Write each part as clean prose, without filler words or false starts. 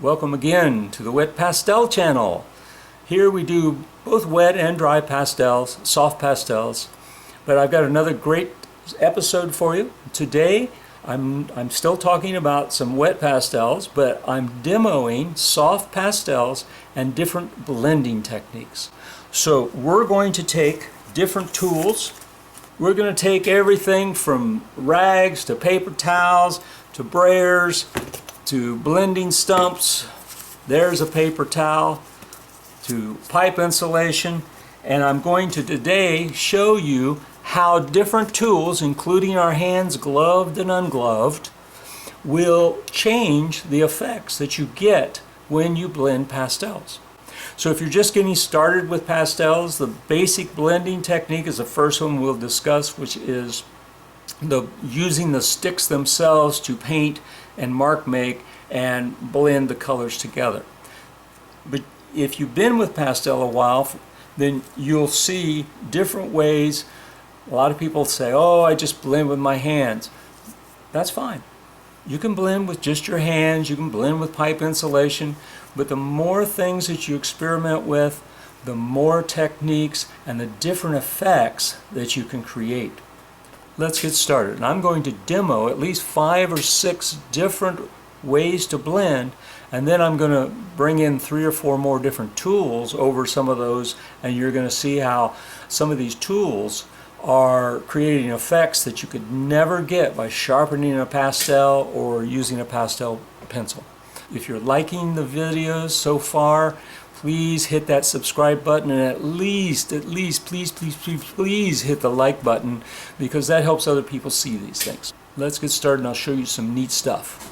Welcome again to the Wet Pastel channel. Here we do both wet and dry pastels, soft pastels. But I've got another great episode for you. Today I'm still talking about some wet pastels, but I'm demoing soft pastels and different blending techniques. So we're going to take different tools. We're going to take everything from rags to paper towels to brayers to blending stumps. There's a paper towel, to pipe insulation, and I'm going to today show you how different tools, including our hands gloved and ungloved, will change the effects that you get when you blend pastels. So if you're just getting started with pastels, the basic blending technique is the first one we'll discuss, which is using the sticks themselves to paint and mark make and blend the colors together. But if you've been with pastel a while, then you'll see different ways. A lot of people say, oh, I just blend with my hands. That's fine. You can blend with just your hands, you can blend with pipe insulation, but the more things that you experiment with, the more techniques and the different effects that you can create. Let's get started. And I'm going to demo at least 5 or 6 different ways to blend, and then I'm going to bring in 3 or 4 more different tools over some of those, and you're going to see how some of these tools are creating effects that you could never get by sharpening a pastel or using a pastel pencil. If you're liking the videos so far, please hit that subscribe button, and at least, please hit the like button, because that helps other people see these things. Let's get started and I'll show you some neat stuff.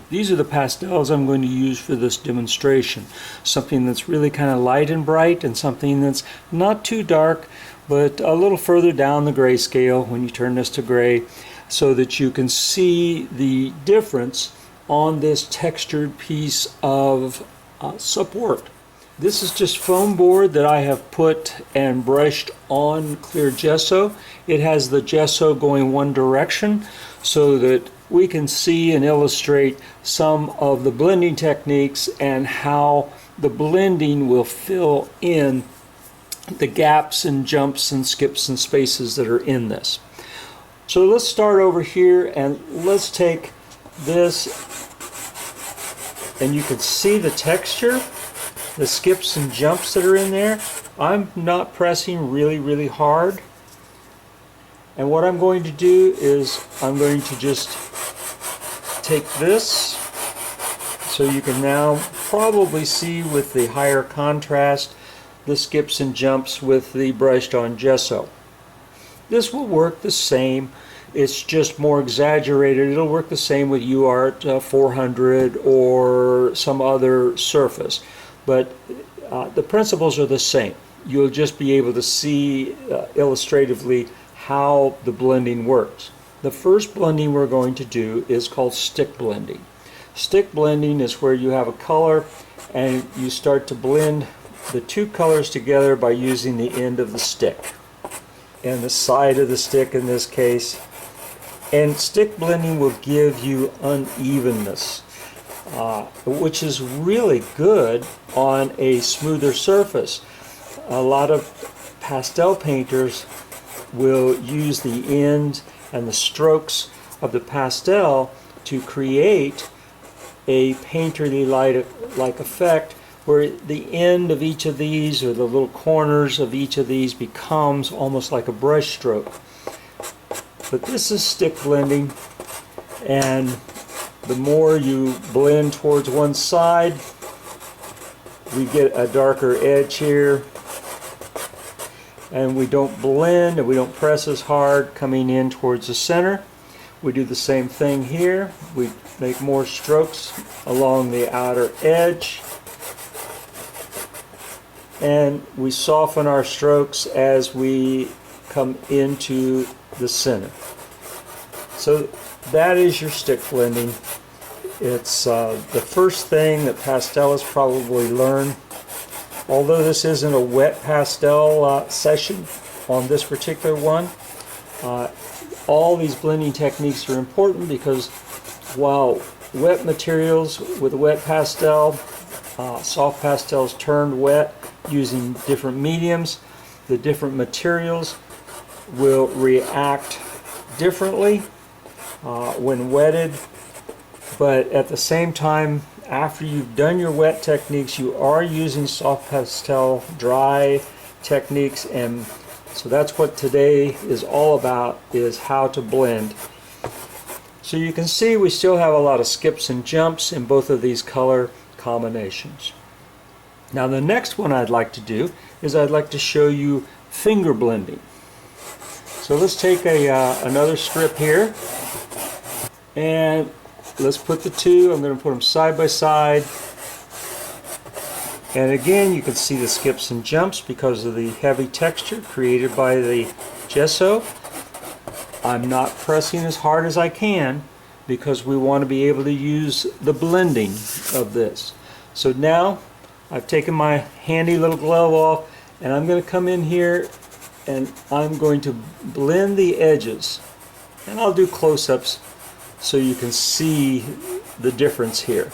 These are the pastels I'm going to use for this demonstration. Something that's really kind of light and bright, and something that's not too dark, but a little further down the gray scale when you turn this to gray, so that you can see the difference on this textured piece of support. This is just foam board that I have put and brushed on clear gesso. It has the gesso going one direction so that we can see and illustrate some of the blending techniques and how the blending will fill in the gaps and jumps and skips and spaces that are in this. So let's start over here and let's take this, and you can see the texture, the skips and jumps that are in there. I'm not pressing really hard. And what I'm going to do is I'm going to just take this, so you can now probably see with the higher contrast the skips and jumps with the brushed on gesso. This will work the same. It's just more exaggerated. It'll work the same with UART 400 or some other surface. But the principles are the same. You'll just be able to see illustratively how the blending works. The first blending we're going to do is called stick blending. Stick blending is where you have a color and you start to blend the two colors together by using the end of the stick and the side of the stick in this case. And stick blending will give you unevenness, which is really good on a smoother surface. A lot of pastel painters will use the end and the strokes of the pastel to create a painterly like effect, where the end of each of these, or the little corners of each of these, becomes almost like a brush stroke. But this is stick blending, and the more you blend towards one side, we get a darker edge here, and we don't blend and we don't press as hard coming in towards the center. We do the same thing here. We make more strokes along the outer edge, and we soften our strokes as we come into the center. So that is your stick blending. It's the first thing that pastelists probably learn. Although this isn't a wet pastel session on this particular one, all these blending techniques are important, because while wet materials with a wet pastel, soft pastels turned wet using different mediums. The different materials will react differently when wetted, but at the same time, after you've done your wet techniques, you are using soft pastel dry techniques, and so that's what today is all about, is how to blend. So you can see we still have a lot of skips and jumps in both of these color combinations. Now the next one I'd like to do is I'd like to show you finger blending. So let's take another strip here, and let's put the two. I'm going to put them side by side, and again you can see the skips and jumps because of the heavy texture created by the gesso. I'm not pressing as hard as I can because we want to be able to use the blending of this. So now I've taken my handy little glove off, and I'm going to come in here and I'm going to blend the edges, and I'll do close-ups so you can see the difference here.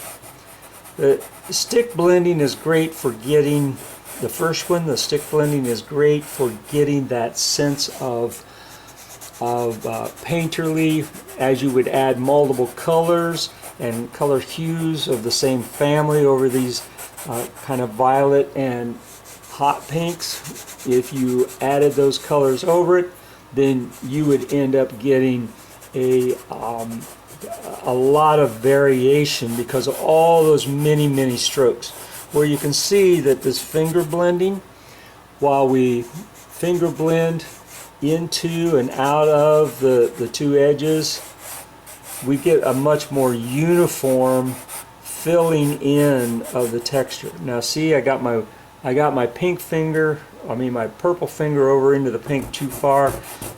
The stick blending is great for getting, the first one, the stick blending is great for getting that sense of painterly, as you would add multiple colors and color hues of the same family over these kind of violet and hot pinks. If you added those colors over it, then you would end up getting a lot of variation because of all those many strokes. Where you can see that this finger blending, while we finger blend into and out of the two edges, we get a much more uniform filling in of the texture. Now see, I got my pink finger, my purple finger over into the pink too far.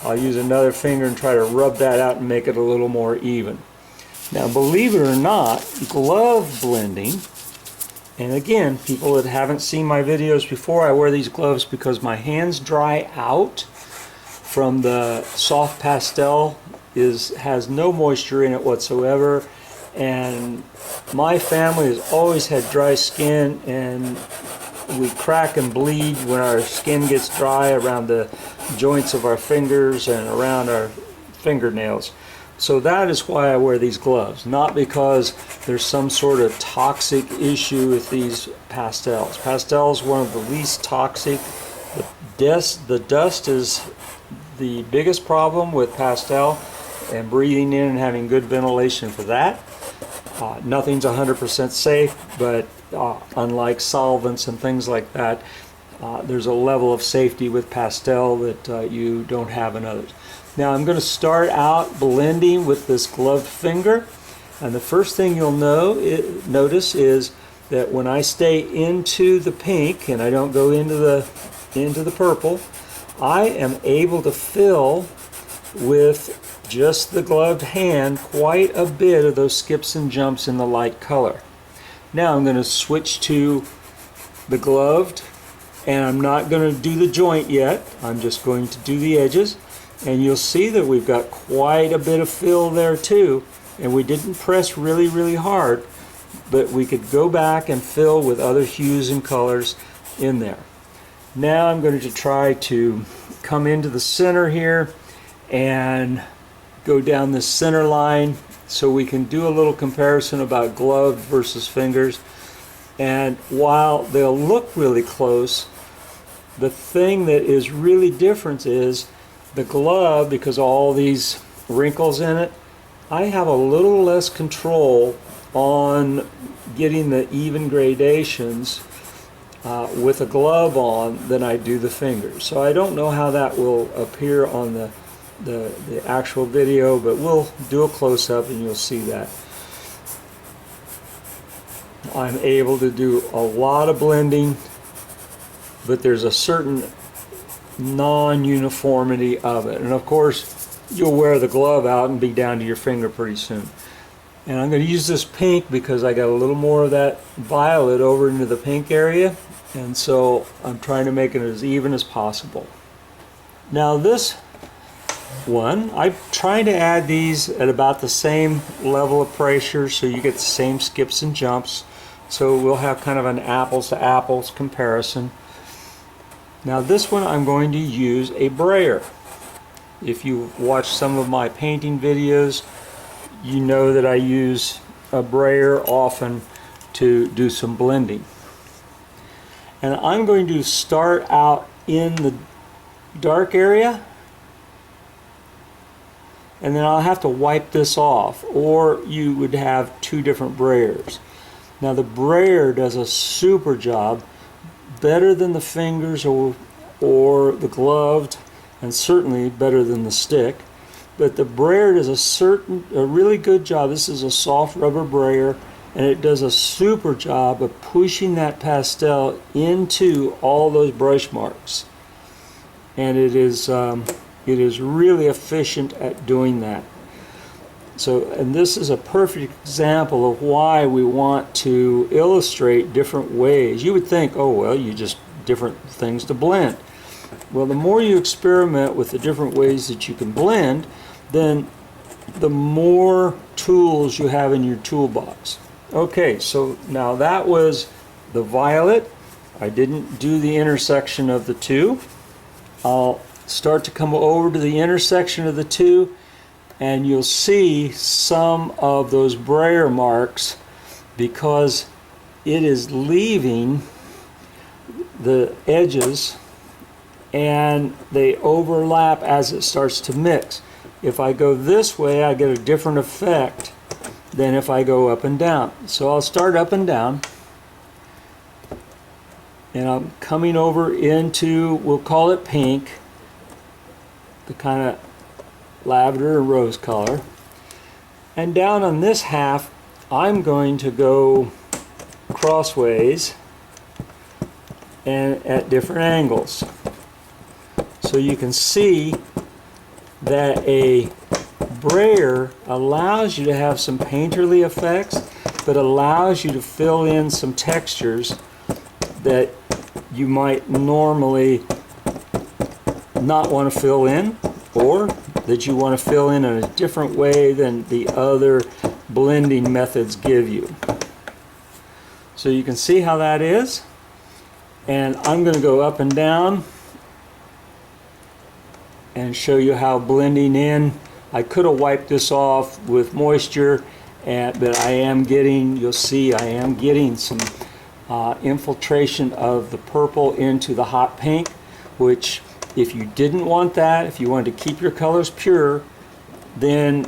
I'll use another finger and try to rub that out and make it a little more even. Now believe it or not, glove blending, and again, people that haven't seen my videos before, I wear these gloves because my hands dry out from the soft pastel. Has no moisture in it whatsoever, and my family has always had dry skin, and we crack and bleed when our skin gets dry around the joints of our fingers and around our fingernails. So that is why I wear these gloves, not because there's some sort of toxic issue with these pastels. Pastel is one of the least toxic. The dust is the biggest problem with pastel, and breathing in and having good ventilation for that. Nothing's 100% safe, but unlike solvents and things like that, there's a level of safety with pastel that you don't have in others. Now I'm going to start out blending with this gloved finger, and the first thing you'll notice is that when I stay into the pink and I don't go into the purple, I am able to fill with just the gloved hand quite a bit of those skips and jumps in the light color. Now I'm going to switch to the gloved, and I'm not going to do the joint yet. I'm just going to do the edges, and you'll see that we've got quite a bit of fill there too, and we didn't press really hard, but we could go back and fill with other hues and colors in there. Now I'm going to try to come into the center here and go down the center line so we can do a little comparison about gloved versus fingers. And while they'll look really close, the thing that is really different is the glove, because of all these wrinkles in it, I have a little less control on getting the even gradations with a glove on than I do the fingers. So I don't know how that will appear on the actual video, but we'll do a close-up and you'll see that. I'm able to do a lot of blending, but there's a certain non-uniformity of it. And of course, you'll wear the glove out and be down to your finger pretty soon. And I'm going to use this pink because I got a little more of that violet over into the pink area, and so I'm trying to make it as even as possible. Now this one. I try to add these at about the same level of pressure so you get the same skips and jumps. So we'll have kind of an apples to apples comparison. Now this one I'm going to use a brayer. If you watch some of my painting videos, you know that I use a brayer often to do some blending. And I'm going to start out in the dark area, and then I'll have to wipe this off, or you would have two different brayers. Now the brayer does a super job, better than the fingers or the gloved, and certainly better than the stick. But the brayer does a really good job. This is a soft rubber brayer, and it does a super job of pushing that pastel into all those brush marks. And it is really efficient at doing that. So, and this is a perfect example of why we want to illustrate different ways. You would think, oh well, you just different things to blend. Well, the more you experiment with the different ways that you can blend, then the more tools you have in your toolbox. Okay, so now that was the violet. I didn't do the intersection of the two. I'll start to come over to the intersection of the two, and you'll see some of those brayer marks because it is leaving the edges and they overlap as it starts to mix. If I go this way, I get a different effect than if I go up and down. So I'll start up and down, and I'm coming over into, we'll call it pink, the kind of lavender and rose color. And down on this half, I'm going to go crossways and at different angles. So you can see that a brayer allows you to have some painterly effects, but allows you to fill in some textures that you might normally not want to fill in, or that you want to fill in a different way than the other blending methods give you. So you can see how that is. And I'm going to go up and down and show you how blending in. I could have wiped this off with moisture, but I am getting, you'll see I am getting some infiltration of the purple into the hot pink, which if you didn't want that, if you wanted to keep your colors pure, then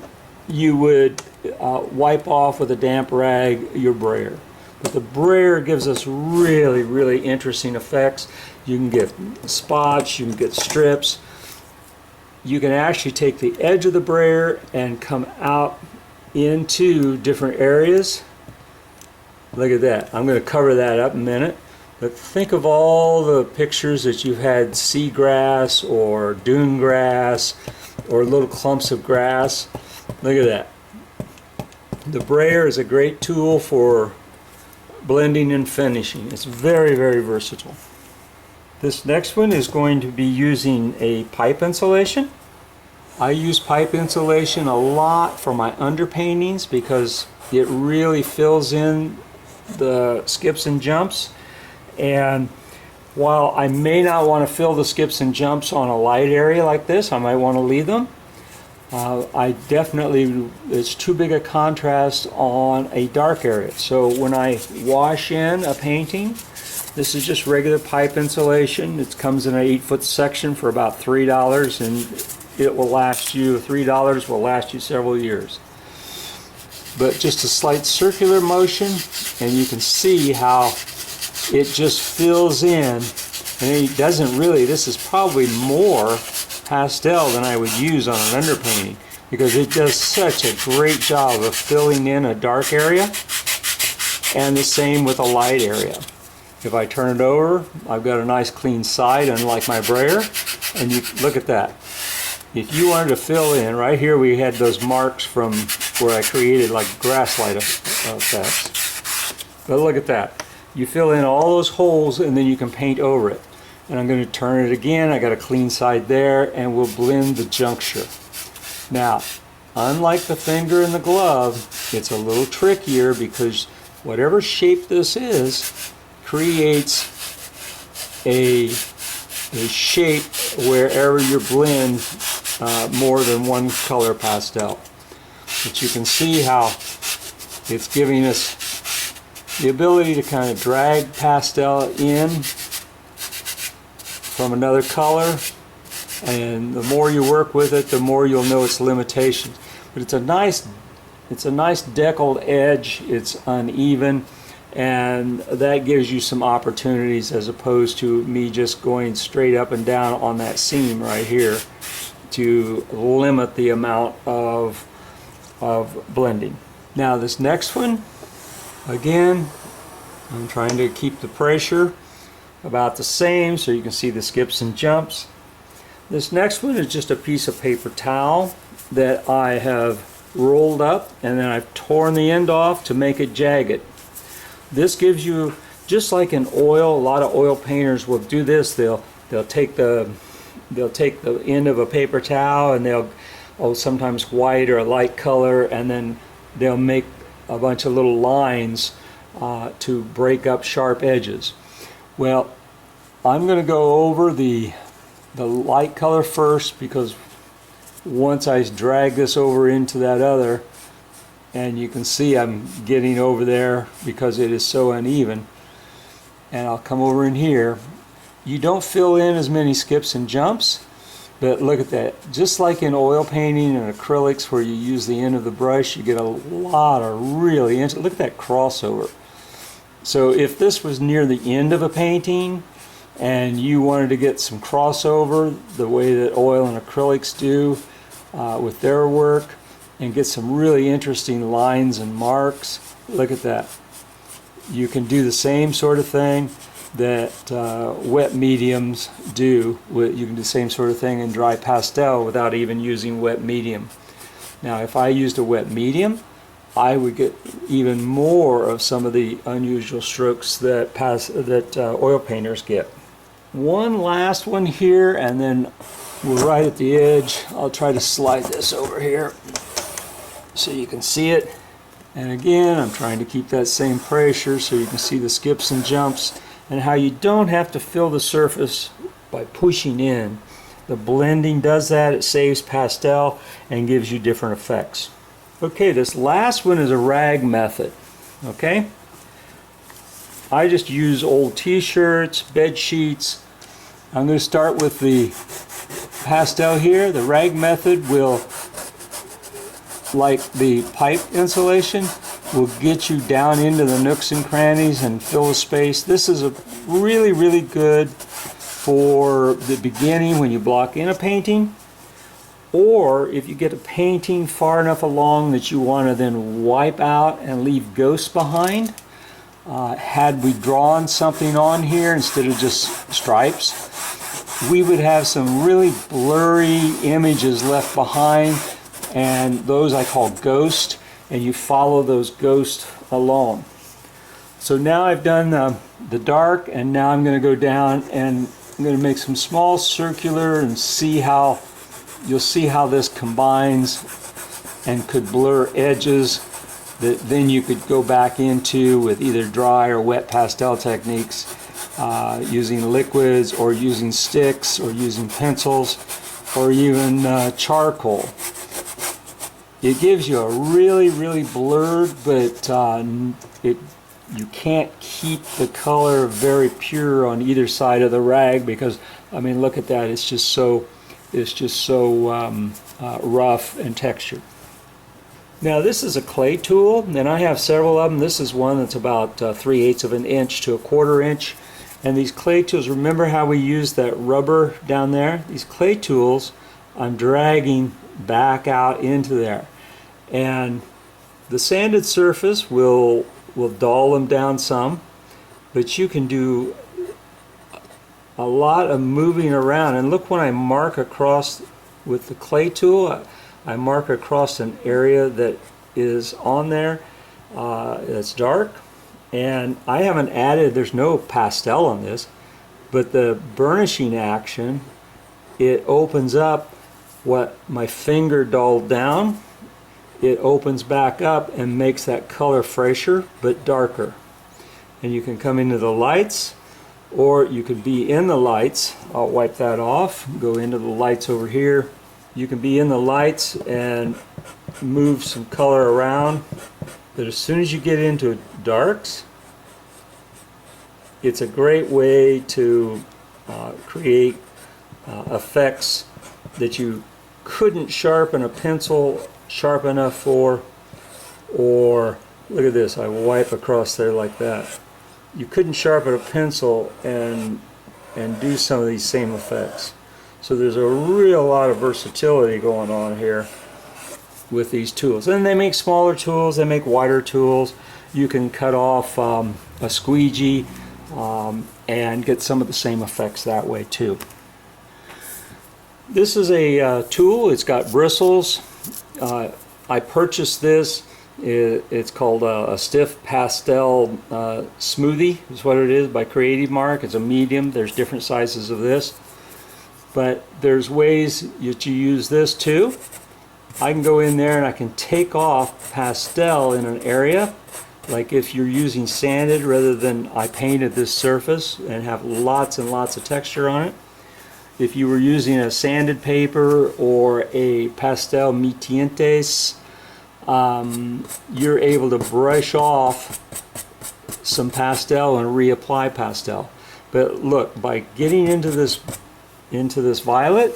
you would wipe off with a damp rag your brayer. But the brayer gives us really, really interesting effects. You can get spots, you can get strips. You can actually take the edge of the brayer and come out into different areas. Look at that. I'm going to cover that up in a minute. But think of all the pictures that you've had seagrass or dune grass or little clumps of grass. Look at that. The brayer is a great tool for blending and finishing. It's very, very versatile. This next one is going to be using a pipe insulation. I use pipe insulation a lot for my underpaintings because it really fills in the skips and jumps. And while I may not want to fill the skips and jumps on a light area like this, I might want to leave them. I definitely, it's too big a contrast on a dark area. So when I wash in a painting, this is just regular pipe insulation. It comes in an 8-foot section for about $3, and it will last you, $3 will last you several years. But just a slight circular motion, and you can see how it just fills in, and it doesn't really, this is probably more pastel than I would use on an underpainting because it does such a great job of filling in a dark area, and the same with a light area. If I turn it over, I've got a nice clean side, unlike my brayer, and you look at that. If you wanted to fill in, right here we had those marks from where I created like grass light effects. But look at that. You fill in all those holes and then you can paint over it. and I'm going to turn it again. I got a clean side there, and we'll blend the juncture. Now, unlike the finger and the glove, it's a little trickier because whatever shape this is creates a shape wherever you blend more than one color pastel. But you can see how it's giving us the ability to kind of drag pastel in from another color, and the more you work with it, the more you'll know its limitations. But it's a nice deckled edge. It's uneven, and that gives you some opportunities as opposed to me just going straight up and down on that seam right here to limit the amount of blending. Now this next one, again, I'm trying to keep the pressure about the same so you can see the skips and jumps. This next one is just a piece of paper towel that I have rolled up, and then I've torn the end off to make it jagged. This gives you, just like in oil, a lot of oil painters will do this. They'll take the end of a paper towel and they'll sometimes white or a light color, and then they'll make a bunch of little lines to break up sharp edges. Well, I'm going to go over the light color first, because once I drag this over into that other, and you can see I'm getting over there because it is so uneven, and I'll come over in here. You don't fill in as many skips and jumps, but look at that. Just like in oil painting and acrylics where you use the end of the brush, you get a lot of really look at that crossover. So if this was near the end of a painting and you wanted to get some crossover the way that oil and acrylics do with their work, and get some really interesting lines and marks, look at that. You can do the same sort of thing that wet mediums do. You can do the same sort of thing in dry pastel without even using wet medium. Now if I used a wet medium, I would get even more of some of the unusual strokes that oil painters get. One last one here, and then we're right at the edge. I'll try to slide this over here so you can see it. And again, I'm trying to keep that same pressure so you can see the skips and jumps, and how you don't have to fill the surface by pushing in. The blending does that. It saves pastel and gives you different effects. Okay, this last one is a rag method. Okay, I just use old t-shirts, bed sheets. I'm going to start with the pastel here. The rag method will, like the pipe insulation, will get you down into the nooks and crannies and fill the space. This is a really good for the beginning when you block in a painting, or if you get a painting far enough along that you want to then wipe out and leave ghosts behind. Had we drawn something on here instead of just stripes, we would have some really blurry images left behind, and those I call ghost, and you follow those ghosts along. So now I've done the dark, and now I'm going to go down and I'm going to make some small circular and you'll see how this combines and could blur edges that then you could go back into with either dry or wet pastel techniques, using liquids or using sticks or using pencils or even charcoal. It gives you a really blurred, but you can't keep the color very pure on either side of the rag, because I mean, look at that. It's just so rough and textured. Now this is a clay tool, and I have several of them. This is one that's about 3/8 of an inch to 1/4 inch. And these clay tools, remember how we used that rubber down there? These clay tools I'm dragging back out into there. And the sanded surface will dull them down some, but you can do a lot of moving around. And look, when I mark across with the clay tool, I mark across an area that is on there that's dark, and I haven't added, there's no pastel on this, But the burnishing action, it opens up what my finger dulled down. It opens back up and makes that color fresher but darker. And you can come into the lights, or you could be in the lights. I'll wipe that off, go into the lights over here. You can be in the lights and move some color around. But as soon as you get into darks, it's a great way to create effects that you couldn't sharpen a pencil sharp enough for. Or look at this, I wipe across there like that. You couldn't sharpen a pencil and do some of these same effects. So there's a real lot of versatility going on here with these tools. And they make smaller tools, they make wider tools. You can cut off a squeegee and get some of the same effects that way too. This is a tool. It's got bristles. I purchased this. It's called a stiff pastel smoothie is what it is by Creative Mark. It's a medium. There's different sizes of this, but there's ways that you use this too. I can go in there and I can take off pastel in an area, like if you're using sanded rather than I painted this surface and have lots and lots of texture on it. If you were using a sanded paper or a pastel mitientes, you're able to brush off some pastel and reapply pastel. But look, by getting into this violet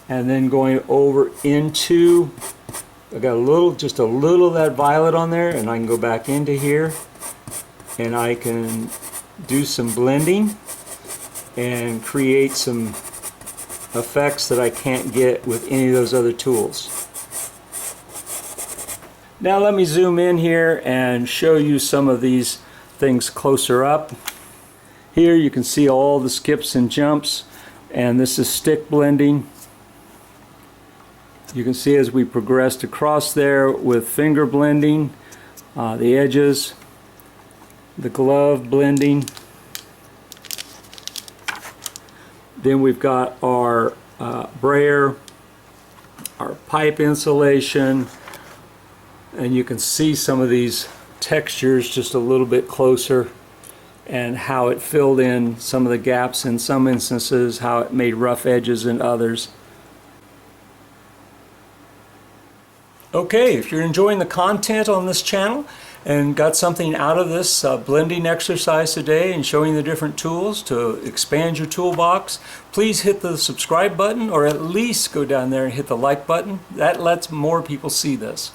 and then going over into, I got just a little of that violet on there, and I can go back into here and I can do some blending and create some effects that I can't get with any of those other tools. Now let me zoom in here and show you some of these things closer up. Here you can see all the skips and jumps, and this is stick blending. You can see as we progressed across there with finger blending, the edges, the glove blending. Then we've got our brayer, our pipe insulation, and you can see some of these textures just a little bit closer and how it filled in some of the gaps in some instances, how it made rough edges in others. Okay, if you're enjoying the content on this channel and got something out of this blending exercise today and showing the different tools to expand your toolbox, please hit the subscribe button, or at least go down there and hit the like button. That lets more people see this.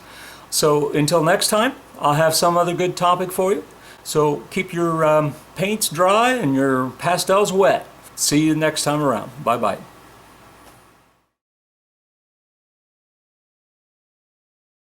So until next time, I'll have some other good topic for you. So keep your paints dry and your pastels wet. See you next time around. Bye-bye.